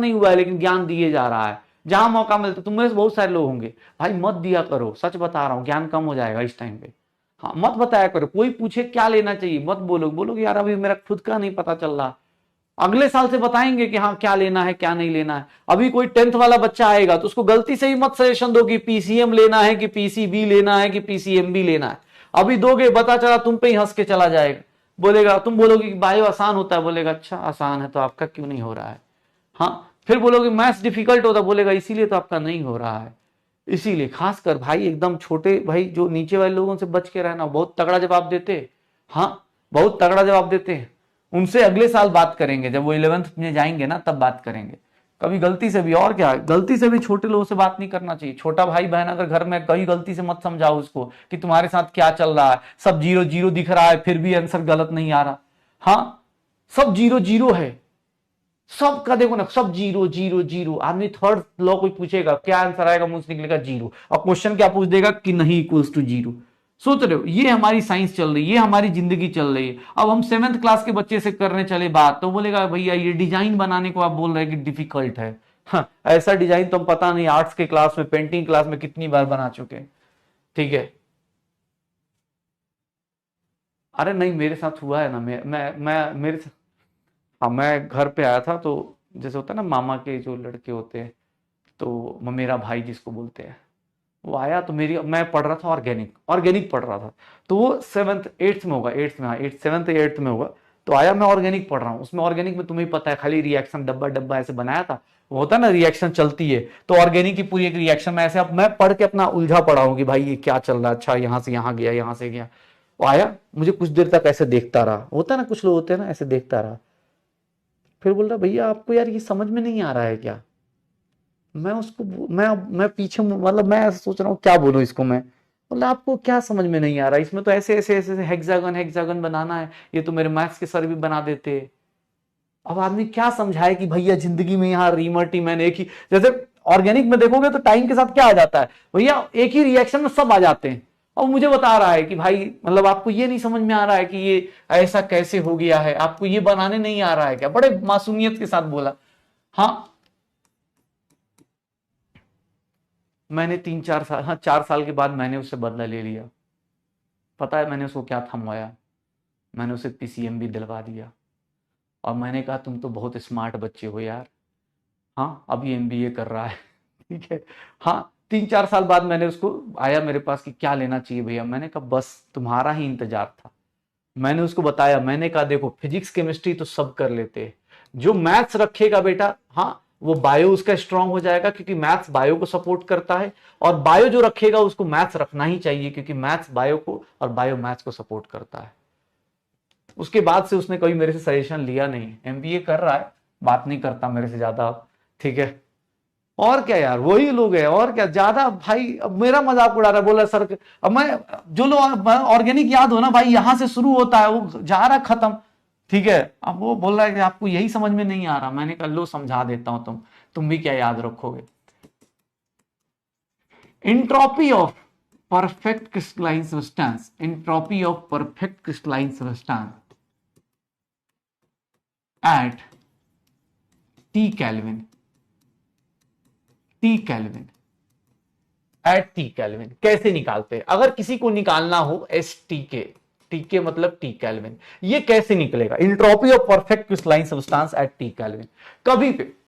नहीं हुआ है लेकिन ज्ञान दिए जा रहा है, जहां मौका मिलता, तुम में से बहुत सारे लोग होंगे भाई मत दिया करो, सच बता रहा हूं, ज्ञान कम हो जाएगा इस टाइम पे। हाँ मत बताया करो, कोई पूछे क्या लेना चाहिए मत बोलो, बोलो यार अभी मेरा खुद का नहीं पता चल रहा, अगले साल से बताएंगे कि हाँ क्या लेना है क्या नहीं लेना है। अभी कोई 10th वाला बच्चा आएगा तो उसको गलती से ही मत सजेशन दो कि पीसीएम लेना है कि पीसीबी लेना है कि पीसीएमबी लेना है। अभी दोगे पता चला तुम पे ही हंस के चला जाएगा, बोलेगा, तुम बोलोगे कि बायो आसान होता है, बोलेगा अच्छा आसान है तो आपका क्यों नहीं हो रहा है। हाँ फिर बोलोगे मैथ्स डिफिकल्ट होता, बोलेगा इसीलिए तो आपका नहीं हो रहा है। इसीलिए खासकर भाई एकदम छोटे भाई जो नीचे वाले लोगों से बच के रहना, बहुत तगड़ा जवाब देते, हाँ बहुत तगड़ा जवाब देते हैं, उनसे अगले साल बात करेंगे, जब वो 11th में जाएंगे ना तब बात करेंगे। कभी गलती से भी, और क्या गलती से भी छोटे लोगों से बात नहीं करना चाहिए। छोटा भाई बहन अगर घर में, कहीं गलती से मत समझाओ उसको कि तुम्हारे साथ क्या चल रहा है, सब जीरो जीरो दिख रहा है फिर भी आंसर गलत नहीं आ रहा। हाँ सब जीरो जीरो है, सबका देखो ना, सब जीरो जीरो जीरो। आदमी थर्ड लॉ कोई पूछेगा क्या आंसर आएगा, मुंह से निकलेगा जीरो, और क्वेश्चन क्या पूछ देगा कि नहीं इक्वल्स टू जीरो। सोच रहे हो ये हमारी साइंस चल रही है, ये हमारी जिंदगी चल रही है। अब हम 7th क्लास के बच्चे से करने चले बात तो बोलेगा भैया ये डिजाइन बनाने को आप बोल रहे हैं कि डिफिकल्ट है। हाँ, ऐसा डिजाइन तो हम पता नहीं आर्ट्स के क्लास में, पेंटिंग क्लास में कितनी बार बना चुके हैं। ठीक है, अरे नहीं मेरे साथ हुआ है ना, मैं मेरे साथ, हाँ मैं घर पे आया था तो जैसे होता है ना मामा के जो लड़के होते हैं, तो मेरा भाई जिसको बोलते हैं, वो आया तो मेरी, मैं पढ़ रहा था ऑर्गेनिक, ऑर्गेनिक पढ़ रहा था, तो वो 7th 8th में होगा, 8th में, हाँ 8th 7th 8th में होगा। तो आया, मैं ऑर्गेनिक पढ़ रहा हूँ, उसमें ऑर्गेनिक में तुम्हें पता है खाली रिएक्शन डब्बा डब्बा ऐसे बनाया था, वो होता है ना रिएक्शन चलती है, तो ऑर्गेनिक की पूरी एक रिएक्शन में ऐसे, अब मैं पढ़ के अपना उलझा पड़ा हूँ कि भाई ये क्या चल रहा है, अच्छा यहाँ से यहाँ गया यहाँ से गया। वो आया, मुझे कुछ देर तक ऐसे देखता रहा, होता है ना कुछ लोग होते हैं ना ऐसे देखता रहा, फिर बोल रहा भैया आपको यार ये समझ में नहीं आ रहा है क्या। मैं उसको, मैं पीछे, मतलब मैं ऐसा सोच रहा हूँ क्या बोलूं इसको मैं, बोला आपको क्या समझ में नहीं आ रहा, इसमें तो ऐसे ऐसे ऐसे हेक्सागन हेक्सागन बनाना है, ये तो मेरे मैथ्स के सर भी बना देते। अब आदमी क्या समझाए कि भैया जिंदगी में यहाँ रीमर्टी मैंने एक ही, जैसे ऑर्गेनिक में देखोगे तो टाइम के साथ क्या आ जाता है भैया, एक ही रिएक्शन में सब आ जाते हैं। और मुझे बता रहा है कि भाई मतलब आपको ये नहीं समझ में आ रहा है कि ये ऐसा कैसे हो गया है, आपको ये बनाने नहीं आ रहा है क्या, बड़े मासूमियत के साथ बोला। हाँ मैंने 3-4 साल, हाँ 4 साल के बाद मैंने उससे बदला ले लिया। पता है मैंने उसको क्या थमवाया, मैंने उसे पीसीएम भी दिलवा दिया, और मैंने कहा तुम तो बहुत स्मार्ट बच्चे हो यार। हाँ अभी एमबीए कर रहा है ठीक है। हाँ 3-4 साल बाद मैंने उसको, आया मेरे पास कि क्या लेना चाहिए भैया, मैंने कहा बस तुम्हारा ही इंतजार था। मैंने उसको बताया, मैंने कहा देखो फिजिक्स केमिस्ट्री तो सब कर लेते हैं, जो मैथ्स रखेगा बेटा, हाँ वो बायो उसका स्ट्रांग हो जाएगा क्योंकि मैथ्स बायो को सपोर्ट करता है, और बायो जो रखेगा उसको मैथ्स रखना ही चाहिए क्योंकि मैथ्स बायो को और बायो मैथ्स को सपोर्ट करता है। उसके बाद से उसने कभी मेरे से सजेशन लिया नहीं, एमबीए कर रहा है, बात नहीं करता मेरे से ज्यादा। ठीक है, और क्या यार वही लोग है, और क्या ज्यादा भाई, अब मेरा मजाक उड़ा रहा है, बोला सर अब मैं, जो लोग ऑर्गेनिक याद हो ना भाई, यहां से शुरू होता है वो जा रहा खत्म। ठीक है, अब वो बोल रहा है कि आपको यही समझ में नहीं आ रहा, मैंने कहा लो समझा देता हूं, तुम भी क्या याद रखोगे। Entropy of perfect crystalline substance, entropy of perfect crystalline substance at T kelvin, T kelvin, at T kelvin कैसे निकालते हैं, अगर किसी को निकालना हो एस टी के, टी के मतलब टी केल्विन, ये कैसे निकलेगा, entropy of perfect crystalline substance at T kelvin. कभी पे